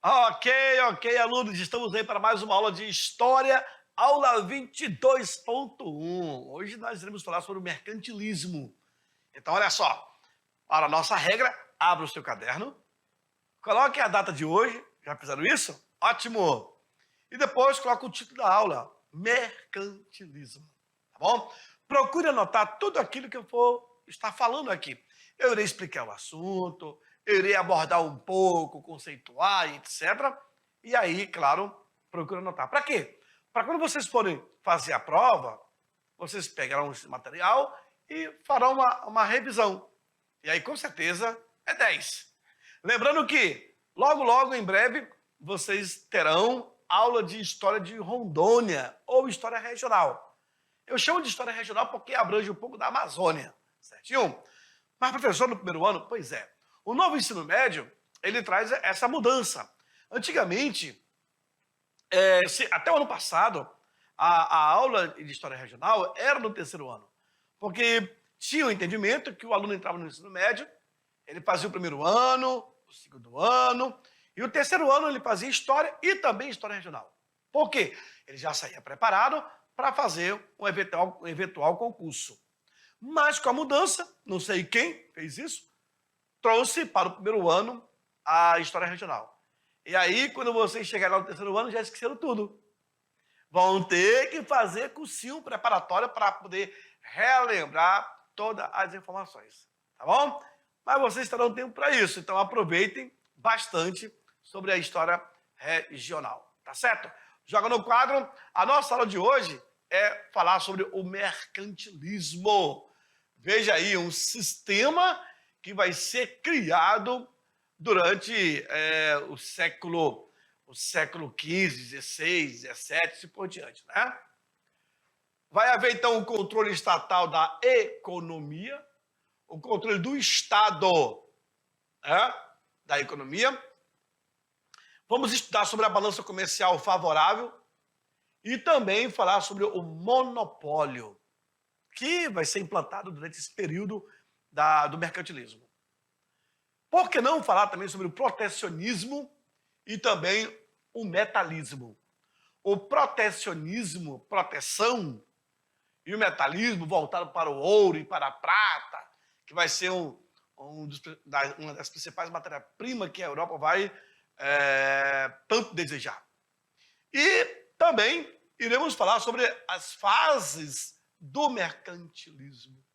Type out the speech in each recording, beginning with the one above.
Ok, ok, alunos, estamos aí para mais uma aula de História, aula 22.1. Hoje nós iremos falar sobre o mercantilismo. Então, olha só, para a nossa regra, abra o seu caderno, coloque a data de hoje, já fizeram isso? Ótimo! E depois coloque o título da aula, mercantilismo, tá bom? Procure anotar tudo aquilo que eu for estar falando aqui. Eu irei explicar o assunto, eu irei abordar um pouco, conceituar, etc. E aí, claro, procure anotar. Para quê? Para quando vocês forem fazer a prova, vocês pegarão esse material e farão uma revisão. E aí, com certeza, é 10. Lembrando que, logo, logo, em breve, vocês terão aula de História de Rondônia ou História Regional. Eu chamo de História Regional porque abrange um pouco da Amazônia, certinho? Mas, professor, no primeiro ano? Pois é. O novo ensino médio, ele traz essa mudança. Antigamente, até o ano passado, a aula de História Regional era no terceiro ano. Porque tinha o entendimento que o aluno entrava no ensino médio, ele fazia o primeiro ano, o segundo ano, e o terceiro ano ele fazia História e também História Regional. Por quê? Ele já saía preparado para fazer um eventual concurso. Mas com a mudança, não sei quem fez isso, trouxe para o primeiro ano a História Regional. E aí, quando vocês chegarem no terceiro ano, já esqueceram tudo. Vão ter que fazer cursinho preparatório para poder relembrar todas as informações. Tá bom? Mas vocês terão tempo para isso, então aproveitem bastante sobre a história regional. Tá certo? Joga no quadro. A nossa aula de hoje é falar sobre o mercantilismo. Veja aí, um sistema que vai ser criado durante o século XV, XVI, XVII, e assim por diante, né? Vai haver, então, o controle estatal da economia, o controle do Estado, né, da economia. Vamos estudar sobre a balança comercial favorável e também falar sobre o monopólio, que vai ser implantado durante esse período do mercantilismo. Por que não falar também sobre o protecionismo e também o metalismo? O protecionismo, proteção, e o metalismo voltado para o ouro e para a prata, que vai ser uma das principais matérias-primas que a Europa vai tanto desejar. E também iremos falar sobre as fases do mercantilismo.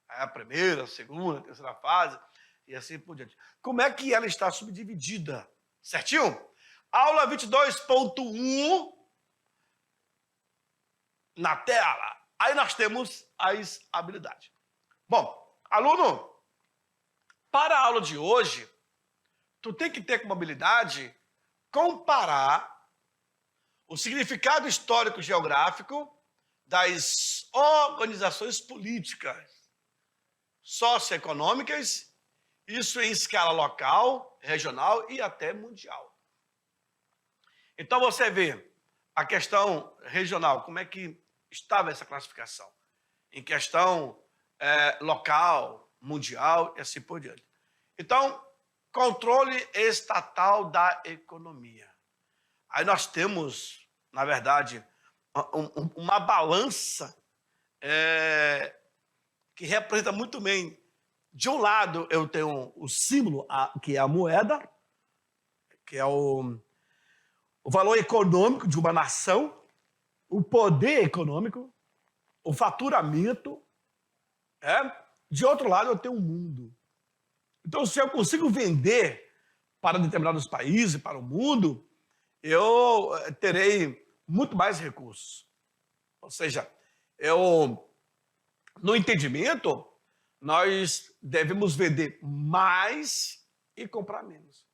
A primeira, a segunda, a terceira fase, e assim por diante. Como é que ela está subdividida? Certinho? Aula 22.1 na tela. Aí nós temos as habilidades. Bom, aluno, para a aula de hoje, tu tem que ter como habilidade comparar o significado histórico-geográfico das organizações políticas, socioeconômicas, isso em escala local, regional e até mundial. Então você vê a questão regional, como é que estava essa classificação? Em questão local, mundial e assim por diante. Então, controle estatal da economia. Aí nós temos, na verdade, uma balança que representa muito bem. De um lado, eu tenho o símbolo, que é a moeda, que é o valor econômico de uma nação, o poder econômico, o faturamento. De outro lado, eu tenho o mundo. Então, se eu consigo vender para determinados países, para o mundo, eu terei muito mais recursos. Ou seja, no entendimento, nós devemos vender mais e comprar menos.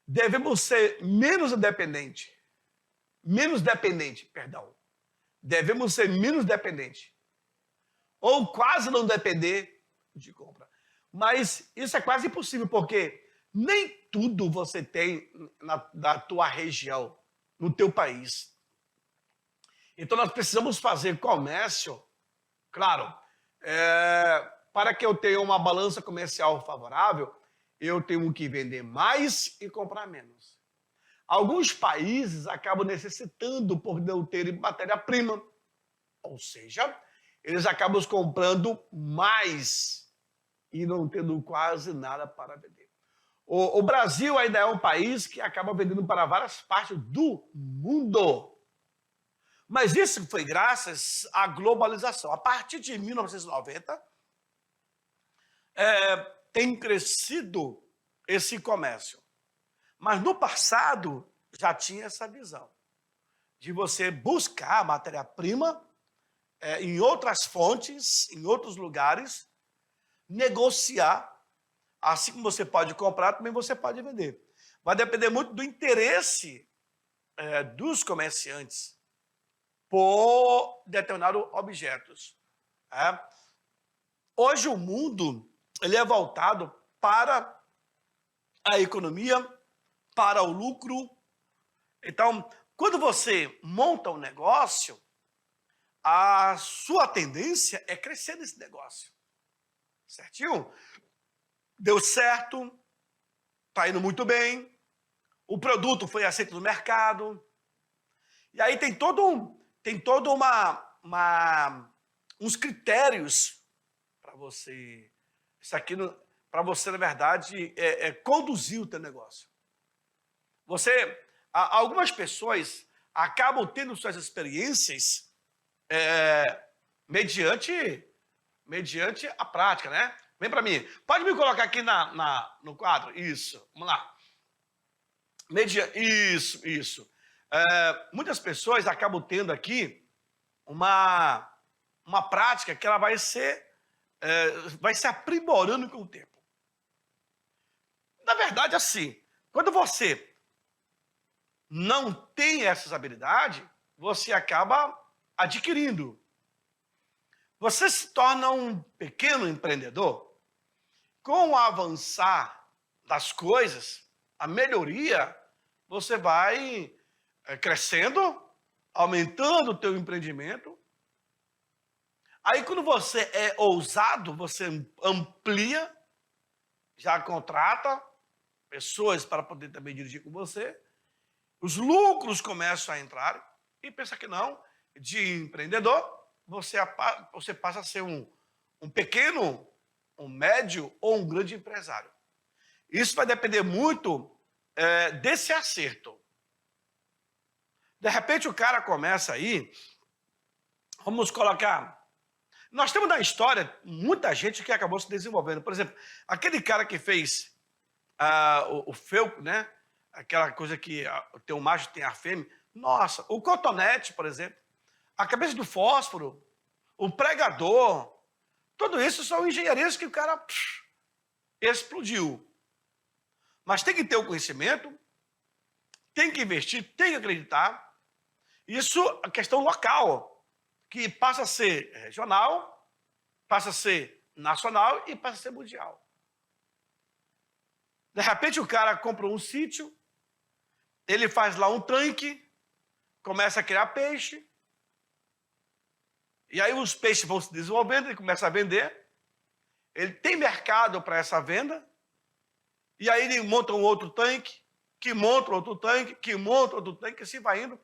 Devemos ser menos dependente. Devemos ser menos dependente. Ou quase não depender de compra. Mas isso é quase impossível, porque nem tudo você tem na tua região, no teu país. Então nós precisamos fazer comércio, claro, para que eu tenha uma balança comercial favorável, eu tenho que vender mais e comprar menos. Alguns países acabam necessitando por não terem matéria-prima, ou seja, eles acabam comprando mais e não tendo quase nada para vender. O Brasil ainda é um país que acaba vendendo para várias partes do mundo. Mas isso foi graças à globalização. A partir de 1990, tem crescido esse comércio. Mas no passado já tinha essa visão de você buscar matéria-prima em outras fontes, em outros lugares, negociar. Assim como você pode comprar, também você pode vender. Vai depender muito do interesse dos comerciantes por determinados objetos. Hoje o mundo ele é voltado para a economia, para o lucro. Então, quando você monta um negócio, a sua tendência é crescer nesse negócio. Certinho? Deu certo, está indo muito bem, o produto foi aceito no mercado, e aí tem todo uns critérios para você, isso aqui para você, na verdade, conduzir o teu negócio. Algumas pessoas acabam tendo suas experiências mediante a prática, né? Vem para mim. Pode me colocar aqui no quadro? Isso. Vamos lá. Isso. Muitas pessoas acabam tendo aqui uma prática que ela vai se aprimorando com o tempo. Na verdade, assim, quando você não tem essas habilidades, você acaba adquirindo. Você se torna um pequeno empreendedor. Com o avançar das coisas, a melhoria, você vai crescendo, aumentando o teu empreendimento. Aí, quando você é ousado, você amplia, já contrata pessoas para poder também dirigir com você. Os lucros começam a entrar e pensa que não, de empreendedor, você passa a ser um pequeno, um médio ou um grande empresário. Isso vai depender muito desse acerto. De repente o cara começa aí, vamos colocar... Nós temos na história muita gente que acabou se desenvolvendo. Por exemplo, aquele cara que fez o feltro, né? Aquela coisa que tem um macho tem a fêmea. Nossa, o cotonete, por exemplo, a cabeça do fósforo, o pregador, tudo isso são engenharias que o cara explodiu. Mas tem que ter o conhecimento, tem que investir, tem que acreditar. Isso é questão local, que passa a ser regional, passa a ser nacional e passa a ser mundial. De repente o cara compra um sítio, ele faz lá um tanque, começa a criar peixe, e aí os peixes vão se desenvolvendo, ele começa a vender, ele tem mercado para essa venda, e aí ele monta um outro tanque, que monta outro tanque, que monta outro tanque, assim vai indo.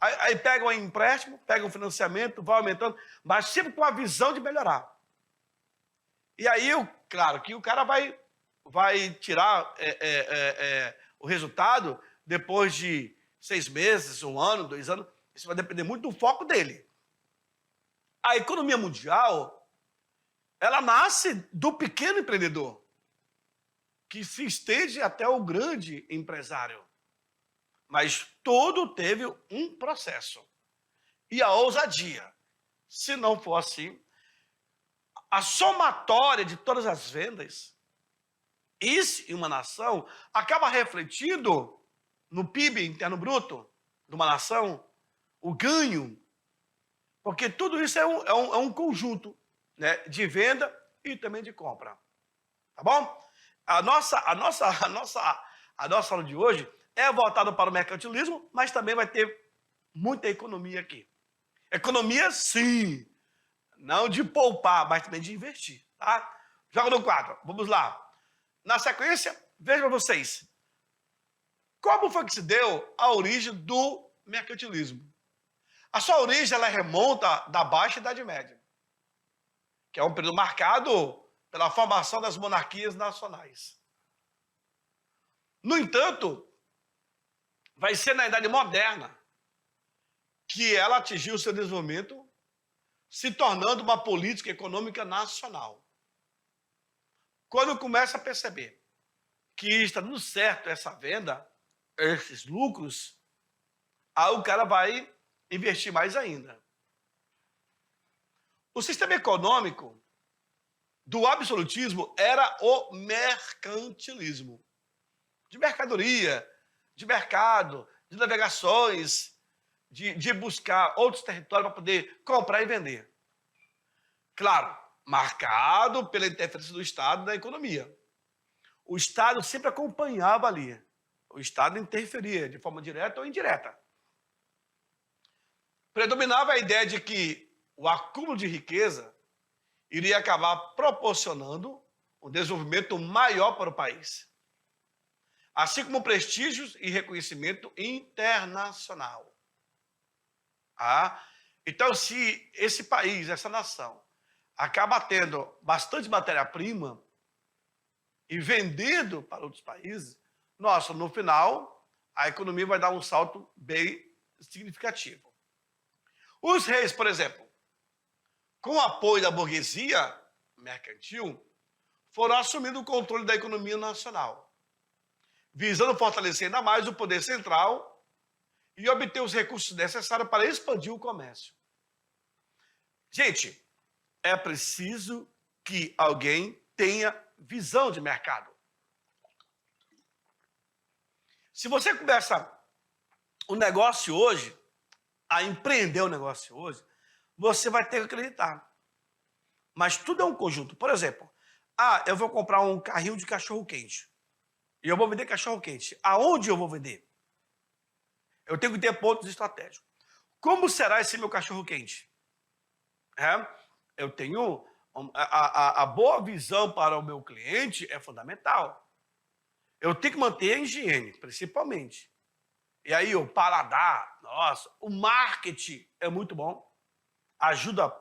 Aí pega um empréstimo, pega um financiamento, vai aumentando, mas sempre com a visão de melhorar. E aí, claro, que o cara vai tirar o resultado depois de 6 meses, 1 ano, 2 anos. Isso vai depender muito do foco dele. A economia mundial, ela nasce do pequeno empreendedor, que se estende até o grande empresário. Mas tudo teve um processo. E a ousadia. Se não for assim, a somatória de todas as vendas, isso em uma nação, acaba refletindo no PIB interno bruto de uma nação, o ganho. Porque tudo isso é um conjunto, né, de venda e também de compra. Tá bom? A nossa aula de hoje é voltada para o mercantilismo, mas também vai ter muita economia aqui. Economia, sim. Não de poupar, mas também de investir. Tá? Joga no quadro. Vamos lá. Na sequência, vejam vocês. Como foi que se deu a origem do mercantilismo? A sua origem ela remonta da Baixa Idade Média, que é um período marcado pela formação das monarquias nacionais. No entanto, vai ser na Idade Moderna que ela atingiu seu desenvolvimento, se tornando uma política econômica nacional. Quando começa a perceber que está dando certo essa venda, esses lucros, aí o cara vai investir mais ainda. O sistema econômico do absolutismo era o mercantilismo. De mercadoria, de mercado, de navegações, de buscar outros territórios para poder comprar e vender. Claro, marcado pela interferência do Estado na economia. O Estado sempre acompanhava ali. O Estado interferia de forma direta ou indireta. Predominava a ideia de que o acúmulo de riqueza iria acabar proporcionando um desenvolvimento maior para o país, assim como prestígios e reconhecimento internacional. Então, se esse país, essa nação, acaba tendo bastante matéria-prima e vendendo para outros países, nossa, no final, a economia vai dar um salto bem significativo. Os reis, por exemplo, com o apoio da burguesia mercantil, foram assumindo o controle da economia nacional, visando fortalecer ainda mais o poder central e obter os recursos necessários para expandir o comércio. Gente, é preciso que alguém tenha visão de mercado. Se você começa um negócio hoje, a empreender um negócio hoje, você vai ter que acreditar. Mas tudo é um conjunto. Por exemplo, eu vou comprar um carrinho de cachorro-quente. E eu vou vender cachorro-quente. Aonde eu vou vender? Eu tenho que ter pontos estratégicos. Como será esse meu cachorro-quente? Eu tenho... A boa visão para o meu cliente é fundamental. Eu tenho que manter a higiene, principalmente. E aí o paladar, nossa, o marketing é muito bom. Ajuda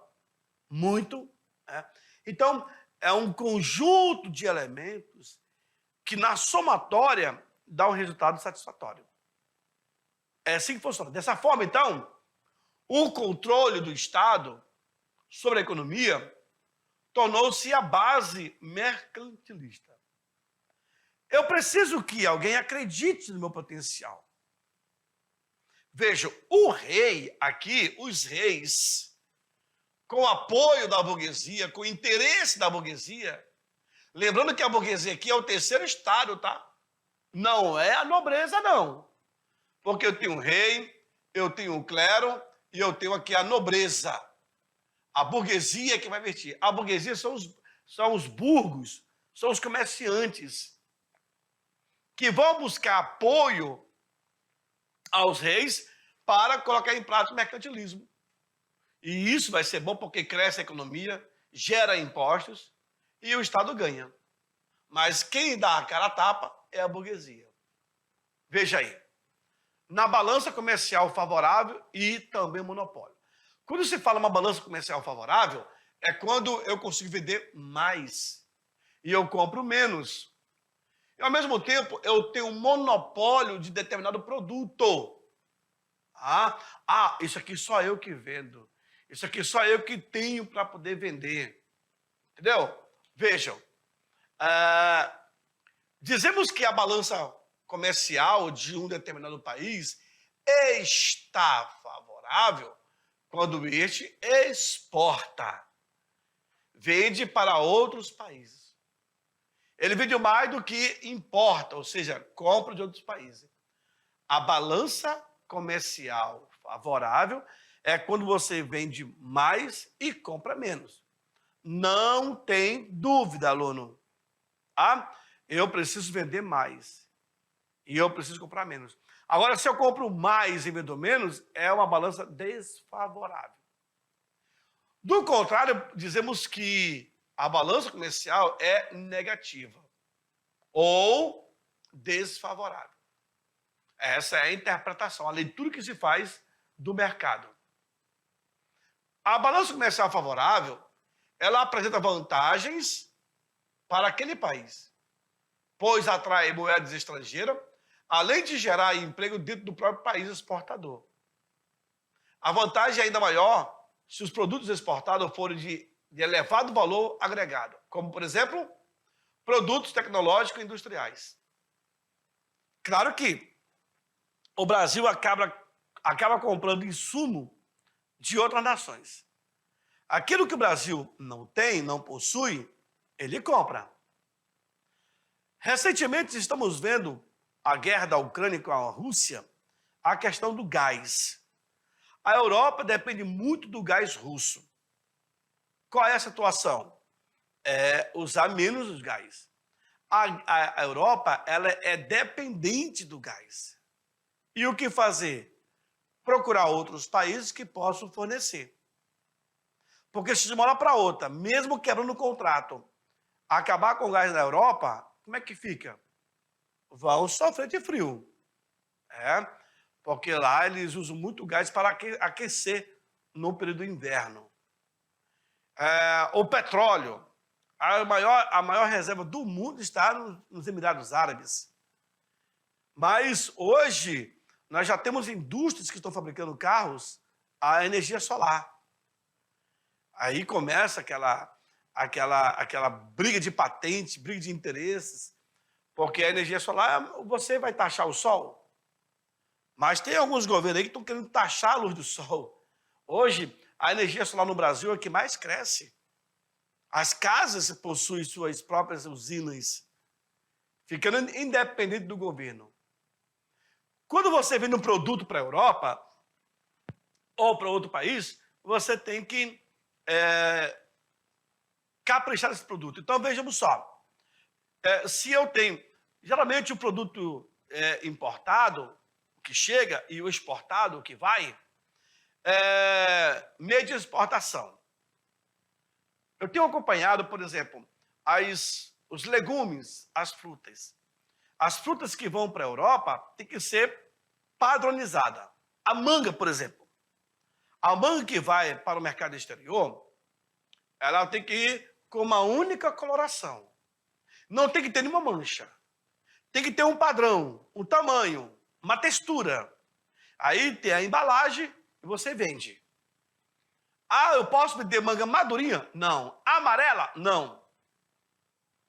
muito. Então, é um conjunto de elementos que, na somatória, dá um resultado satisfatório. É assim que funciona. Dessa forma, então, o controle do Estado sobre a economia tornou-se a base mercantilista. Eu preciso que alguém acredite no meu potencial. Vejam, o rei aqui, os reis, com o apoio da burguesia, com o interesse da burguesia, lembrando que a burguesia aqui é o terceiro estado, tá? Não é a nobreza, não. Porque eu tenho um rei, eu tenho um clero e eu tenho aqui a nobreza. A burguesia que vai investir. A burguesia são os burgos, são os comerciantes que vão buscar apoio aos reis para colocar em prática o mercantilismo. E isso vai ser bom porque cresce a economia, gera impostos e o Estado ganha. Mas quem dá a cara a tapa é a burguesia. Veja aí. Na balança comercial favorável e também monopólio. Quando se fala uma balança comercial favorável, é quando eu consigo vender mais e eu compro menos. E, ao mesmo tempo, eu tenho um monopólio de determinado produto. Isso aqui só eu que vendo. Isso aqui só eu que tenho para poder vender. Entendeu? Vejam. Dizemos que a balança comercial de um determinado país está favorável quando este exporta, vende para outros países. Ele vende mais do que importa, ou seja, compra de outros países. A balança comercial favorável é quando você vende mais e compra menos. Não tem dúvida, aluno. Eu preciso vender mais e eu preciso comprar menos. Agora, se eu compro mais e vendo menos, é uma balança desfavorável. Do contrário, dizemos que a balança comercial é negativa ou desfavorável. Essa é a interpretação, a leitura que se faz do mercado. A balança comercial favorável, ela apresenta vantagens para aquele país, pois atrai moedas estrangeiras, além de gerar emprego dentro do próprio país exportador. A vantagem é ainda maior se os produtos exportados forem de elevado valor agregado, como, por exemplo, produtos tecnológicos e industriais. Claro que o Brasil acaba comprando insumo de outras nações. Aquilo que o Brasil não tem, não possui, ele compra. Recentemente estamos vendo a guerra da Ucrânia com a Rússia, a questão do gás. A Europa depende muito do gás russo. Qual é a situação? É usar menos os gás. A Europa ela é dependente do gás. E o que fazer? Procurar outros países que possam fornecer. Porque se de uma hora para outra, mesmo quebrando o contrato, acabar com o gás na Europa, como é que fica? Vão sofrer de frio. Porque lá eles usam muito gás para aquecer no período do inverno. O petróleo, a maior reserva do mundo está nos Emirados Árabes. Mas hoje nós já temos indústrias que estão fabricando carros a energia solar. Aí começa aquela briga de patente, briga de interesses, porque a energia solar, você vai taxar o sol. Mas tem alguns governos aí que estão querendo taxar a luz do sol. Hoje, a energia solar no Brasil é a que mais cresce. As casas possuem suas próprias usinas, ficando independente do governo. Quando você vende um produto para a Europa ou para outro país, você tem que caprichar nesse produto. Então, vejamos só. Se eu tenho, geralmente o produto importado, o que chega, e o exportado, o que vai, meio de exportação. Eu tenho acompanhado, por exemplo, os legumes, as frutas. As frutas que vão para a Europa têm que ser padronizadas. A manga, por exemplo. A manga que vai para o mercado exterior, ela tem que ir com uma única coloração. Não tem que ter nenhuma mancha. Tem que ter um padrão, um tamanho, uma textura. Aí tem a embalagem e você vende. Ah, eu posso vender manga madurinha? Não. Amarela? Não.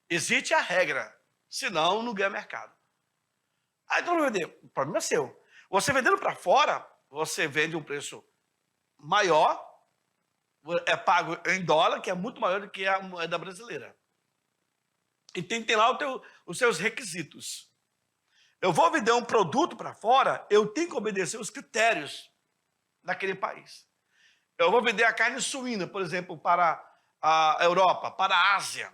Existe a regra. Senão, não ganha mercado. Aí então não vender. O problema é seu. Você vendendo para fora, você vende um preço maior, é pago em dólar, que é muito maior do que a moeda brasileira. E tem lá os seus requisitos. Eu vou vender um produto para fora, eu tenho que obedecer os critérios daquele país. Eu vou vender a carne suína, por exemplo, para a Europa, para a Ásia.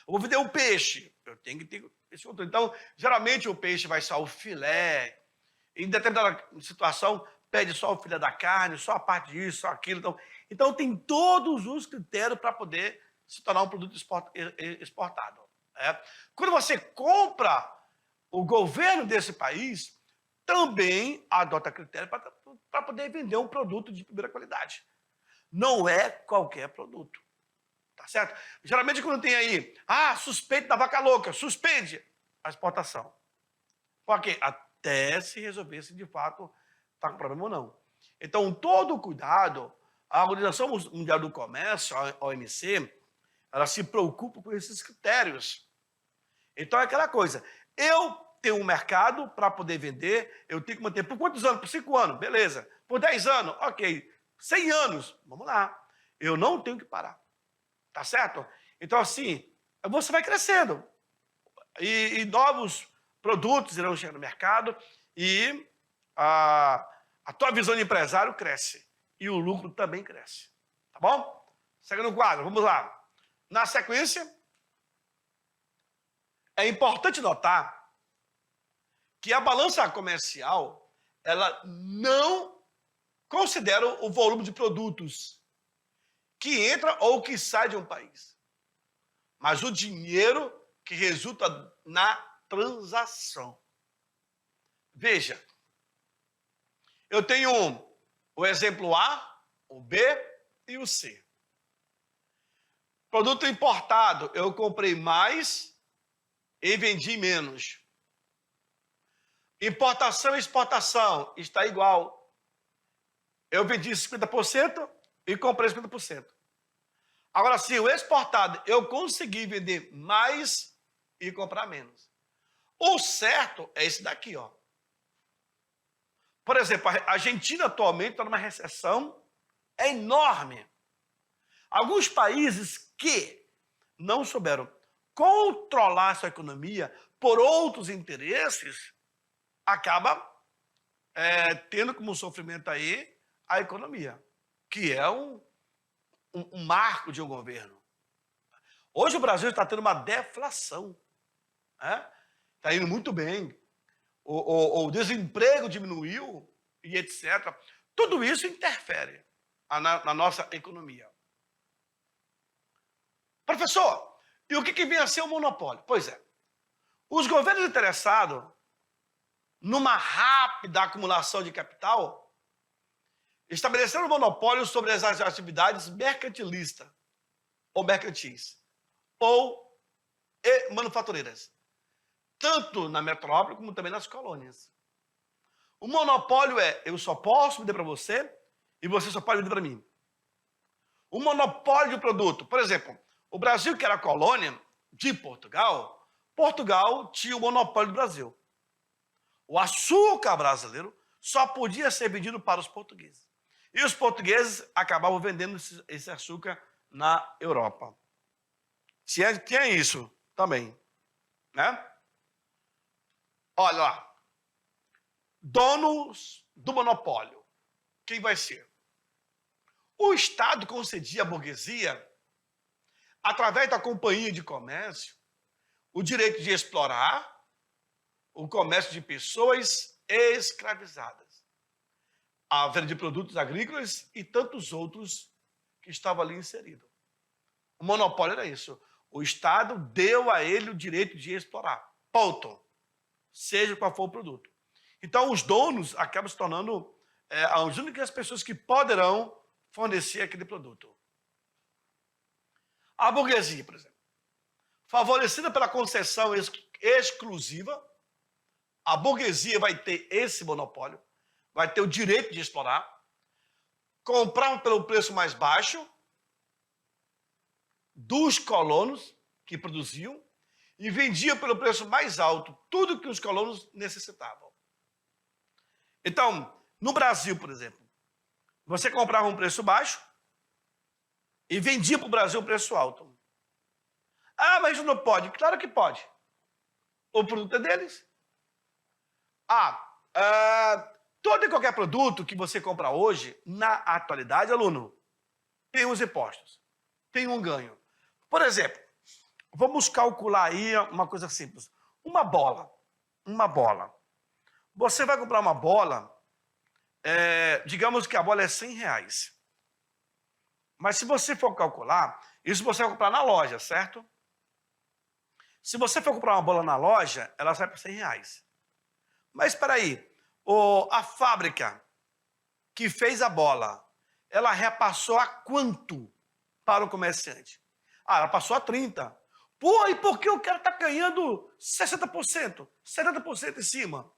Eu vou vender um peixe, eu tenho que ter esse controle. Então, geralmente o peixe vai só o filé. Em determinada situação, pede só o filé da carne, só a parte disso, só aquilo. Então tem todos os critérios para poder se tornar um produto exportado. Quando você compra, o governo desse país também adota critérios para poder vender um produto de primeira qualidade. Não é qualquer produto. Tá certo? Geralmente quando tem aí, suspeito da vaca louca, suspende a exportação. Por quê? Até se resolver se de fato está com problema ou não. Então, todo cuidado, a Organização Mundial do Comércio, a OMC, ela se preocupa com esses critérios. Então, é aquela coisa, eu tenho um mercado para poder vender, eu tenho que manter por quantos anos? Por 5 anos, beleza. Por 10 anos, ok. 100 anos, vamos lá. Eu não tenho que parar. Tá certo? Então, assim, você vai crescendo. E novos produtos irão chegar no mercado e a tua visão de empresário cresce. E o lucro também cresce. Tá bom? Segue no quadro, vamos lá. Na sequência, é importante notar que a balança comercial, ela não considera o volume de produtos que entra ou que sai de um país, mas o dinheiro que resulta na transação. Veja, eu tenho o exemplo A, o B e o C. Produto importado, eu comprei mais e vendi menos. Importação e exportação está igual. Eu vendi 50% e comprei 50%. Agora, sim, o exportado, eu consegui vender mais e comprar menos. O certo é esse daqui, ó. Por exemplo, a Argentina atualmente está numa recessão enorme. Alguns países que não souberam controlar sua economia por outros interesses, acaba tendo como sofrimento aí a economia, que é um marco de um governo. Hoje o Brasil está tendo uma deflação. Está indo muito bem. O desemprego diminuiu e etc. Tudo isso interfere na nossa economia. Professor, e o que vem a ser o monopólio? Pois é, os governos interessados numa rápida acumulação de capital estabeleceram um monopólio sobre as atividades mercantilistas ou mercantis ou manufatureiras, tanto na metrópole como também nas colônias. O monopólio é, eu só posso vender para você e você só pode vender para mim. O monopólio de produto, por exemplo, o Brasil, que era colônia de Portugal, Portugal tinha o monopólio do Brasil. O açúcar brasileiro só podia ser vendido para os portugueses. E os portugueses acabavam vendendo esse açúcar na Europa. Tinha isso também, né? Olha lá. Donos do monopólio. Quem vai ser? O Estado concedia à burguesia, através da companhia de comércio, o direito de explorar o comércio de pessoas escravizadas, a venda de produtos agrícolas e tantos outros que estavam ali inseridos. O monopólio era isso. O Estado deu a ele o direito de explorar. Ponto. Seja qual for o produto. Então, os donos acabam se tornando as únicas pessoas que poderão fornecer aquele produto. A burguesia, por exemplo, favorecida pela concessão exclusiva, a burguesia vai ter esse monopólio, vai ter o direito de explorar, comprar pelo preço mais baixo dos colonos que produziam e vendia pelo preço mais alto tudo que os colonos necessitavam. Então, no Brasil, por exemplo, você comprava um preço baixo e vendia para o Brasil um preço alto. Ah, mas não pode. Claro que pode. O produto é deles. Todo e qualquer produto que você compra hoje, na atualidade, aluno, tem os impostos, tem um ganho. Por exemplo, vamos calcular aí uma coisa simples. Uma bola. Você vai comprar uma bola, digamos que a bola é R$100. Mas se você for calcular, isso você vai comprar na loja, certo? Se você for comprar uma bola na loja, ela sai por R$100. Mas espera aí, a fábrica que fez a bola, ela repassou a quanto para o comerciante? Ela passou a 30. Pô, e por que o cara está ganhando 60%, 70% em cima?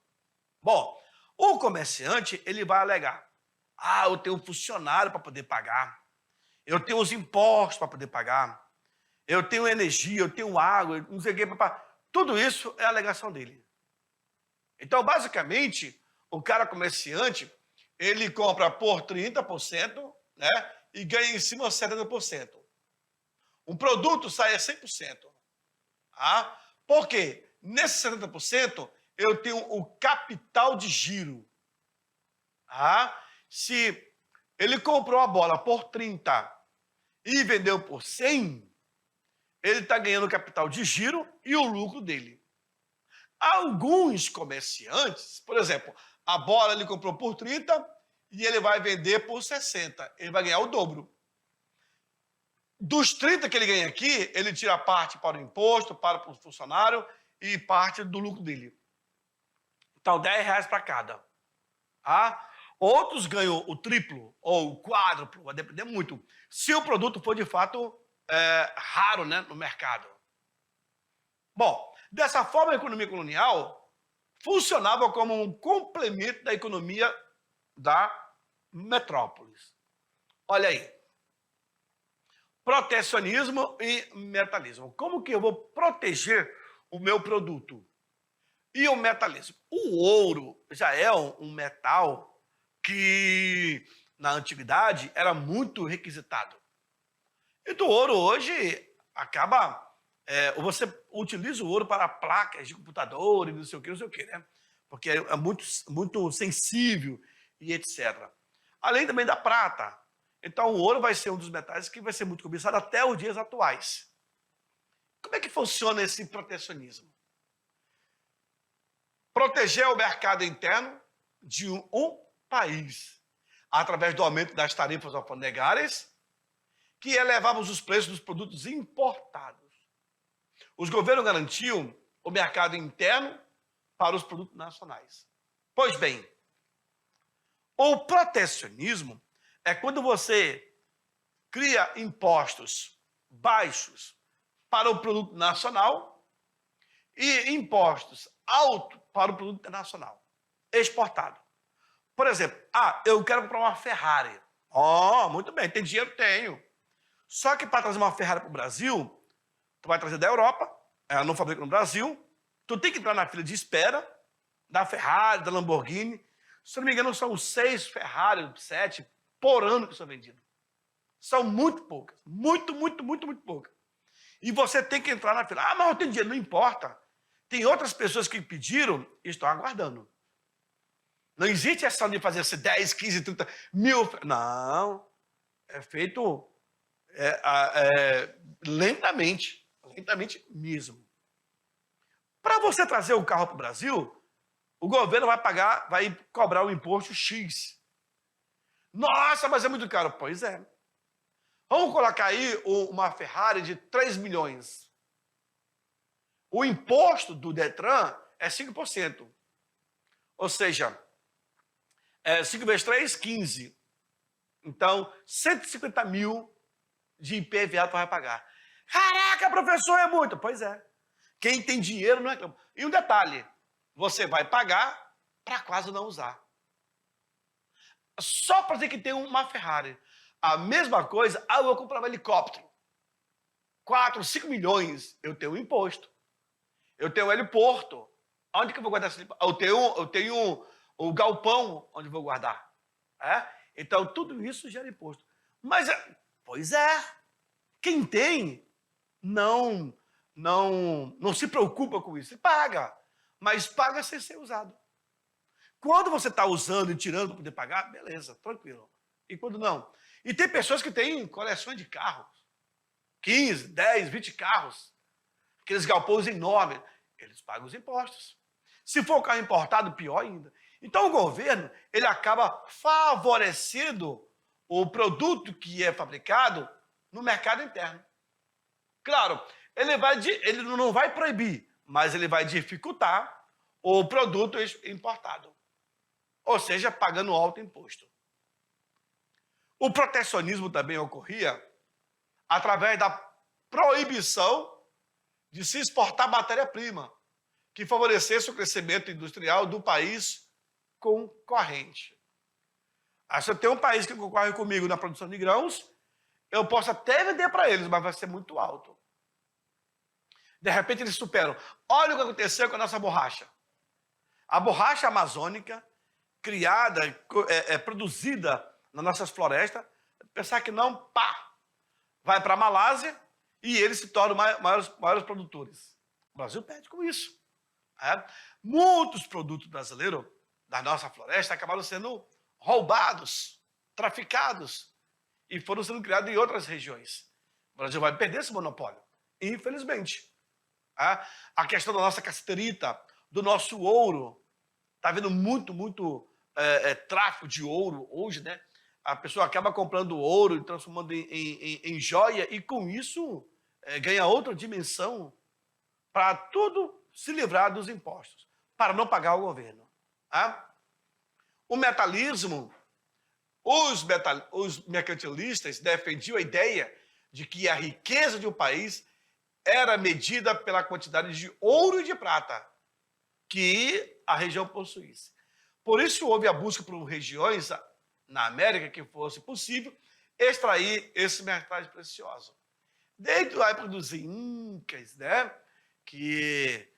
Bom, o comerciante, ele vai alegar. Eu tenho um funcionário para poder pagar. Eu tenho os impostos para poder pagar. Eu tenho energia, eu tenho água, não sei o que. Tudo isso é a alegação dele. Então, basicamente, o cara comerciante, ele compra por 30%, né, e ganha em cima 70%. Um produto sai a 100%. Por quê? Nesse 70%, eu tenho o capital de giro. Se ele comprou a bola por 30 e vendeu por 100, ele está ganhando o capital de giro e o lucro dele. Alguns comerciantes, por exemplo, a bola ele comprou por 30 e ele vai vender por 60. Ele vai ganhar o dobro. Dos 30 que ele ganha aqui, ele tira parte para o imposto, para o funcionário e parte do lucro dele. Então, R$ 10 para cada. Ah? Outros ganham o triplo ou o quádruplo, vai depender muito. Se o produto for, de fato, raro, né, no mercado. Bom, dessa forma, a economia colonial funcionava como um complemento da economia da metrópolis. Olha aí. Protecionismo e metalismo. Como que eu vou proteger o meu produto? E o metalismo? O ouro já é um metal que, na antiguidade, era muito requisitado. Então, o ouro hoje acaba... você utiliza o ouro para placas de computador e não sei o que, né? Porque é muito, muito sensível e etc. Além também da prata. Então, o ouro vai ser um dos metais que vai ser muito cobiçado até os dias atuais. Como é que funciona esse protecionismo? Proteger o mercado interno de um país, através do aumento das tarifas alfandegárias, que elevavam os preços dos produtos importados. Os governos garantiam o mercado interno para os produtos nacionais. Pois bem, o protecionismo é quando você cria impostos baixos para o produto nacional e impostos altos para o produto internacional, exportado. Por exemplo, eu quero comprar uma Ferrari. Muito bem, tem dinheiro? Tenho. Só que para trazer uma Ferrari para o Brasil, tu vai trazer da Europa, ela não fabrica no Brasil, tu tem que entrar na fila de espera da Ferrari, da Lamborghini. Se não me engano, são 6 Ferrari, 7 por ano que são vendidos. São muito poucas. Muito poucas. E você tem que entrar na fila. Mas eu tenho dinheiro. Não importa. Tem outras pessoas que pediram e estão aguardando. Não existe essa de fazer 10, 15, 30 mil. Não. É feito lentamente. Lentamente mesmo. Para você trazer o carro para o Brasil, o governo vai cobrar o imposto X. Nossa, mas é muito caro. Pois é. Vamos colocar aí uma Ferrari de 3 milhões. O imposto do Detran é 5%. Ou seja, 5 vezes 3, 15. Então, 150 mil de IPVA tu vai pagar. Caraca, professor, é muito. Pois é. Quem tem dinheiro não reclama. E um detalhe, você vai pagar para quase não usar. Só para dizer que tem uma Ferrari. A mesma coisa, eu vou comprar um helicóptero. 4, 5 milhões, eu tenho um imposto. Eu tenho um heliporto. Onde que eu vou guardar esse heliporto? Eu tenho o galpão onde eu vou guardar. Então, tudo isso gera imposto. Mas, pois é, quem tem não se preocupa com isso. Paga, mas paga sem ser usado. Quando você está usando e tirando para poder pagar, beleza, tranquilo. E quando não? E tem pessoas que têm coleções de carros. 15, 10, 20 carros. Aqueles galpões enormes. Eles pagam os impostos. Se for carro importado, pior ainda. Então o governo, ele acaba favorecendo o produto que é fabricado no mercado interno. Claro, ele não vai proibir, mas ele vai dificultar o produto importado. Ou seja, pagando alto imposto. O protecionismo também ocorria através da proibição de se exportar matéria-prima, que favorecesse o crescimento industrial do país concorrente. Se eu tenho um país que concorre comigo na produção de grãos, eu posso até vender para eles, mas vai ser muito alto. De repente eles superam. Olha o que aconteceu com a nossa borracha. A borracha amazônica, criada, produzida nas nossas florestas, pensar que não, vai para a Malásia e eles se tornam maiores produtores. O Brasil perde com isso. Muitos produtos brasileiros da nossa floresta acabaram sendo roubados, traficados e foram sendo criados em outras regiões. O Brasil vai perder esse monopólio, infelizmente. A questão da nossa cassiterita, do nosso ouro, está havendo muito tráfico de ouro hoje, né? A pessoa acaba comprando ouro e transformando em joia e com isso ganha outra dimensão para tudo se livrar dos impostos, para não pagar o governo. Tá? O metalismo, os mercantilistas defendiam a ideia de que a riqueza de um país era medida pela quantidade de ouro e de prata que a região possuísse. Por isso houve a busca por regiões na América que fosse possível extrair esse metais precioso. Desde a época dos incas, né, que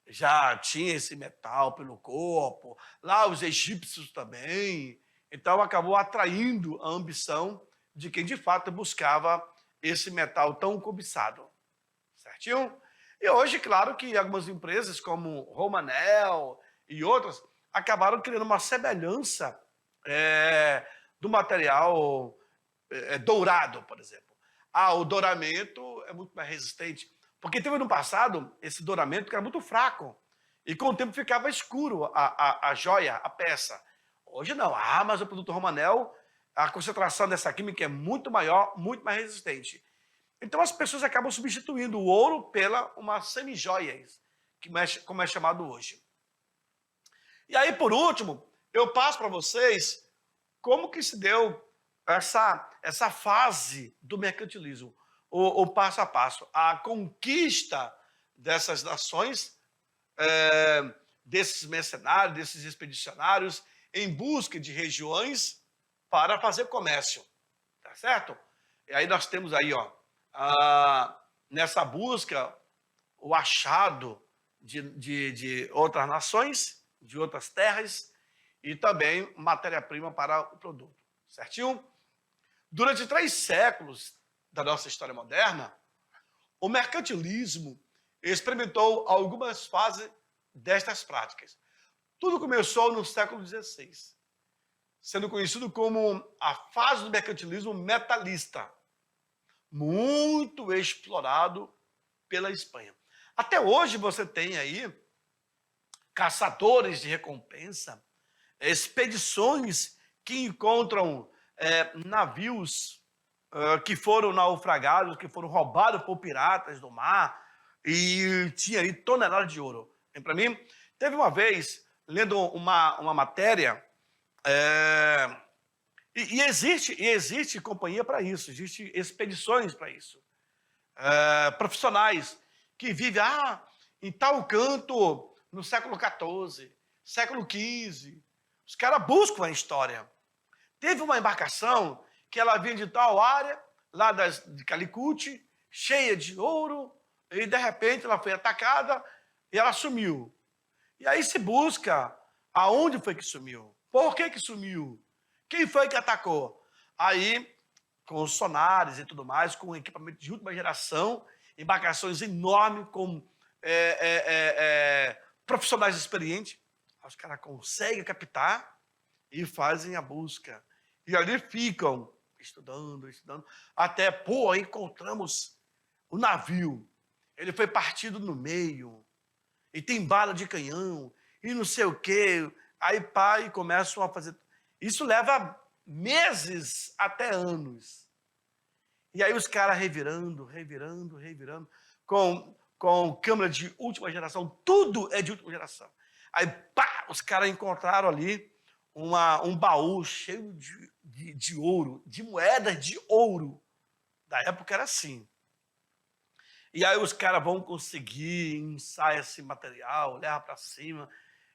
já tinha esse metal pelo corpo, lá os egípcios também, então acabou atraindo a ambição de quem de fato buscava esse metal tão cobiçado, certinho? E hoje, claro que algumas empresas como Romanel e outras acabaram criando uma semelhança do material dourado, por exemplo. O douramento é muito mais resistente, porque teve no passado esse douramento que era muito fraco e com o tempo ficava escuro a joia, a peça. Hoje não, mas o produto Romanel, a concentração dessa química é muito maior, muito mais resistente. Então as pessoas acabam substituindo o ouro pela uma semi-joias, como é chamado hoje. E aí, por último, eu passo para vocês como que se deu essa fase do mercantilismo, o passo a passo, a conquista dessas nações, desses mercenários, desses expedicionários, em busca de regiões para fazer comércio, tá certo? E aí nós temos aí, nessa busca, o achado de outras nações, de outras terras, e também matéria-prima para o produto, certinho? Durante 3 séculos da nossa história moderna, o mercantilismo experimentou algumas fases destas práticas. Tudo começou no século XVI, sendo conhecido como a fase do mercantilismo metalista, muito explorado pela Espanha. Até hoje você tem aí caçadores de recompensa, expedições que encontram navios que foram naufragados, que foram roubados por piratas do mar e tinha aí toneladas de ouro. Para mim, teve uma vez, lendo uma matéria, e existe companhia para isso, existe expedições para isso. Profissionais que vivem em tal canto no século XIV, século XV. Os caras buscam a história. Teve uma embarcação que ela vinha de tal área, lá de Calicut, cheia de ouro, e de repente ela foi atacada e ela sumiu. E aí se busca aonde foi que sumiu, por que sumiu, quem foi que atacou. Aí, com os sonares e tudo mais, com equipamento de última geração, embarcações enormes, com profissionais experientes, os caras conseguem captar e fazem a busca. E ali ficam estudando, até, encontramos o navio. Ele foi partido no meio, e tem bala de canhão, e não sei o quê. Aí, começam a fazer... Isso leva meses até anos. E aí os caras revirando, com câmera de última geração, tudo é de última geração. Aí, os caras encontraram ali um baú cheio de ouro, de moedas de ouro. Da época era assim. E aí os caras vão conseguir, ensaiar esse material, leva para cima.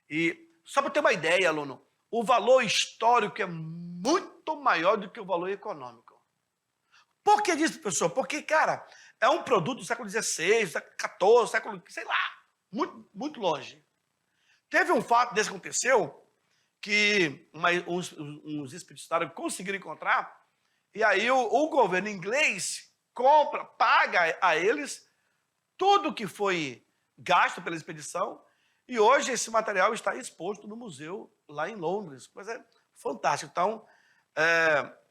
E só para ter uma ideia, aluno, o valor histórico é muito maior do que o valor econômico. Por que disso, professor? Porque, cara, é um produto do século XVI, século XIV, século, sei lá, muito, muito longe. Teve um fato desse que aconteceu, que uns expedicionários conseguiram encontrar, e aí o governo inglês paga a eles tudo que foi gasto pela expedição, e hoje esse material está exposto no museu lá em Londres. Mas é fantástico. Então,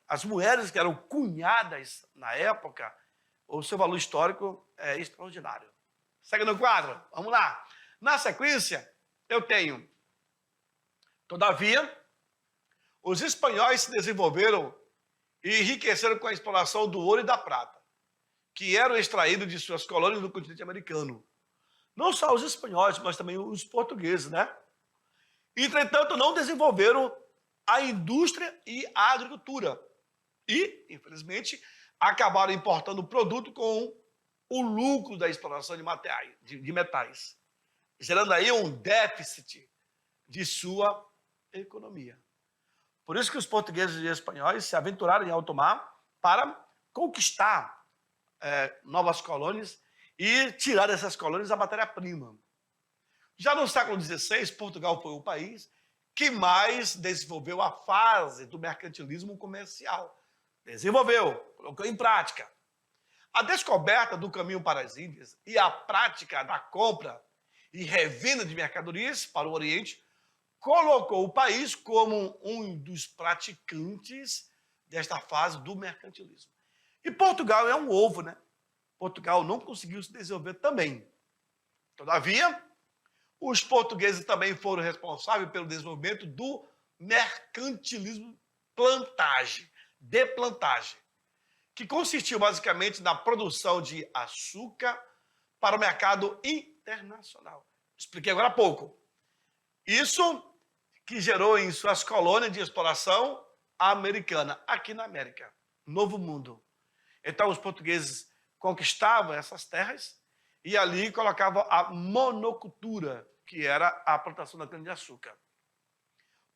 as moedas que eram cunhadas na época, o seu valor histórico é extraordinário. Segue no quadro, vamos lá. Na sequência, eu tenho, todavia, os espanhóis se desenvolveram e enriqueceram com a exploração do ouro e da prata, que eram extraídos de suas colônias no continente americano. Não só os espanhóis, mas também os portugueses, né? Entretanto, não desenvolveram a indústria e a agricultura. E, infelizmente, acabaram importando o produto com o lucro da exploração de metais, gerando aí um déficit de sua economia. Por isso que os portugueses e espanhóis se aventuraram em alto mar para conquistar novas colônias e tirar dessas colônias a matéria-prima. Já no século XVI, Portugal foi o país que mais desenvolveu a fase do mercantilismo comercial. Desenvolveu, colocou em prática. A descoberta do caminho para as Índias e a prática da compra e revenda de mercadorias para o Oriente colocou o país como um dos praticantes desta fase do mercantilismo. E Portugal é um ovo, né? Portugal não conseguiu se desenvolver também. Todavia, os portugueses também foram responsáveis pelo desenvolvimento do mercantilismo de plantagem, que consistiu basicamente na produção de açúcar para o mercado internacional. Expliquei agora há pouco. Isso que gerou em suas colônias de exploração americana, aqui na América, Novo Mundo. Então, os portugueses conquistavam essas terras e ali colocavam a monocultura, que era a plantação da cana-de-açúcar.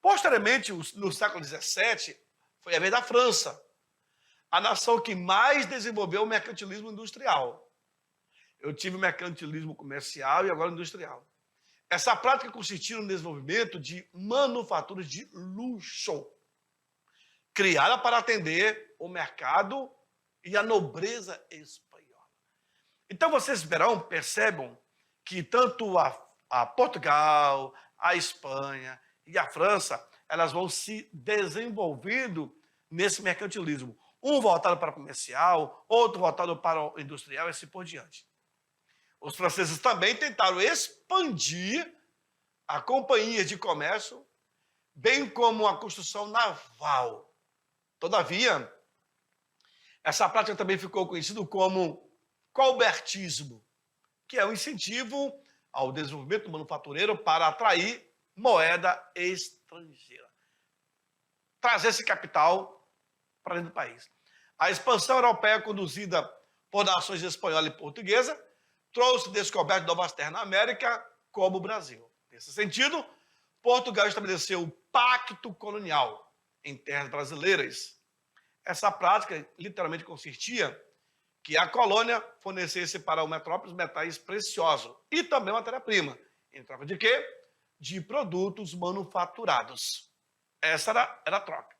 Posteriormente, no século XVII, foi a vez da França, a nação que mais desenvolveu o mercantilismo industrial. Eu tive o mercantilismo comercial e agora industrial. Essa prática consistia no desenvolvimento de manufaturas de luxo, criada para atender o mercado e a nobreza espanhola. Então vocês verão, percebam que tanto a Portugal, a Espanha e a França, elas vão se desenvolvendo nesse mercantilismo. Um voltado para o comercial, outro voltado para o industrial e assim por diante. Os franceses também tentaram expandir a companhia de comércio, bem como a construção naval. Todavia, essa prática também ficou conhecida como colbertismo, que é um incentivo ao desenvolvimento manufatureiro para atrair moeda estrangeira. Trazer esse capital para dentro do país. A expansão europeia conduzida por nações espanhola e portuguesa trouxe descoberta de novas terras na América, como o Brasil. Nesse sentido, Portugal estabeleceu o Pacto Colonial em terras brasileiras. Essa prática literalmente consistia que a colônia fornecesse para o metrópole metais preciosos e também matéria-prima. Em troca de quê? De produtos manufaturados. Essa era a troca.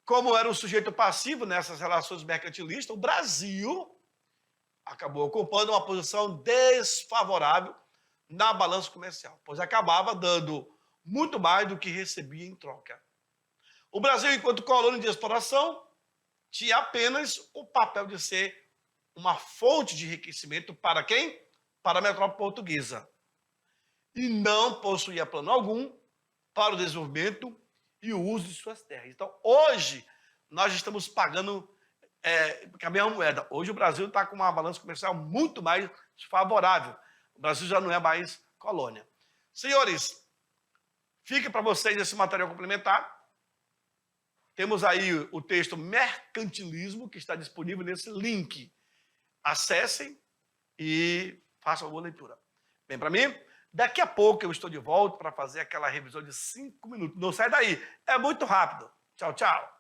Como era o sujeito passivo nessas relações mercantilistas, o Brasil acabou ocupando uma posição desfavorável na balança comercial, pois acabava dando muito mais do que recebia em troca. O Brasil, enquanto colônia de exploração, tinha apenas o papel de ser uma fonte de enriquecimento para quem? Para a metrópole portuguesa. E não possuía plano algum para o desenvolvimento e o uso de suas terras. Então, hoje, nós estamos pagando com a mesma moeda. Hoje, o Brasil está com uma balança comercial muito mais favorável. O Brasil já não é mais colônia. Senhores, fica para vocês esse material complementar. Temos aí o texto Mercantilismo, que está disponível nesse link. Acessem e façam uma boa leitura. Bem, para mim, daqui a pouco eu estou de volta para fazer aquela revisão de 5 minutos. Não sai daí, é muito rápido. Tchau, tchau.